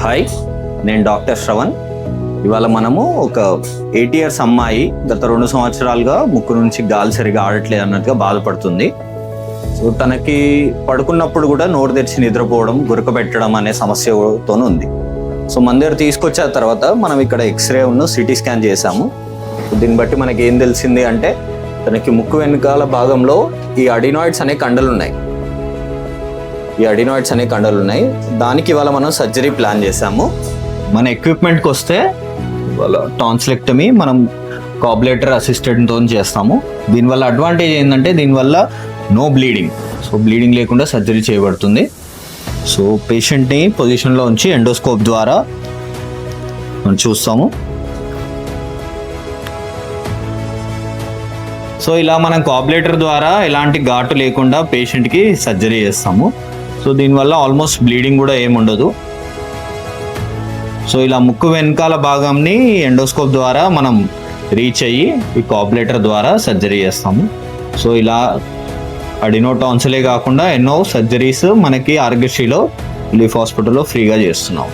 Hi, నేను doctor Shravan. ఇవాళ మనము ఒక 8 years అమ్మాయి గత 2 సంవత్సరాలుగా ముక్కు నుంచి గాలి సరిగా ఆడట్లేదు అన్నట్టుగా బాధపడుతుంది. సో తనకి పడుకున్నప్పుడు కూడా నోరు తెరిచి నిద్రపోవడం, గురక పెట్టడం అనే సమస్యతో ఉంది. సో మన దగ్గర తీసుకొచ్చిన తర్వాత మనం ఇక్కడ ఎక్స్రే సిటీ స్కాన్ చేసాము. దీన్ని బట్టి మనకి ఏం తెలిసింది అంటే తనకి ముక్కు వెనుకాల భాగంలో ఈ అడినాయిడ్స్ అనే కండలు ఉన్నాయి. దానికి ఇవాళ మనం సర్జరీ ప్లాన్ చేసాము. మన ఎక్విప్మెంట్కి వస్తే ఇవాళ టాన్సిలెక్టమీ మనం కార్బులేటర్ అసిస్టెంట్తో చేస్తాము. దీనివల్ల అడ్వాంటేజ్ ఏంటంటే దీనివల్ల నో బ్లీడింగ్. సో బ్లీడింగ్ లేకుండా సర్జరీ చేయబడుతుంది. సో పేషెంట్ని పొజిషన్లో ఉంచి ఎండోస్కోప్ ద్వారా మనం చూస్తాము. సో ఇలా మనం కార్బులేటర్ ద్వారా ఎలాంటి ఘాటు లేకుండా పేషెంట్కి సర్జరీ చేస్తాము. సో దీనివల్ల ఆల్మోస్ట్ బ్లీడింగ్ కూడా ఏముండదు. సో ఇలా ముక్కు వెనకాల భాగంని ఎండోస్కోప్ ద్వారా మనం రీచ్ అయ్యి ఈ కార్బులేటర్ ద్వారా సర్జరీ చేస్తాము. సో ఇలా అడినోటాన్సిలే కాకుండా ఎన్నో సర్జరీస్ మనకి ఆరోగ్యశ్రీలో లీఫ్ హాస్పిటల్లో ఫ్రీగా చేస్తున్నాం.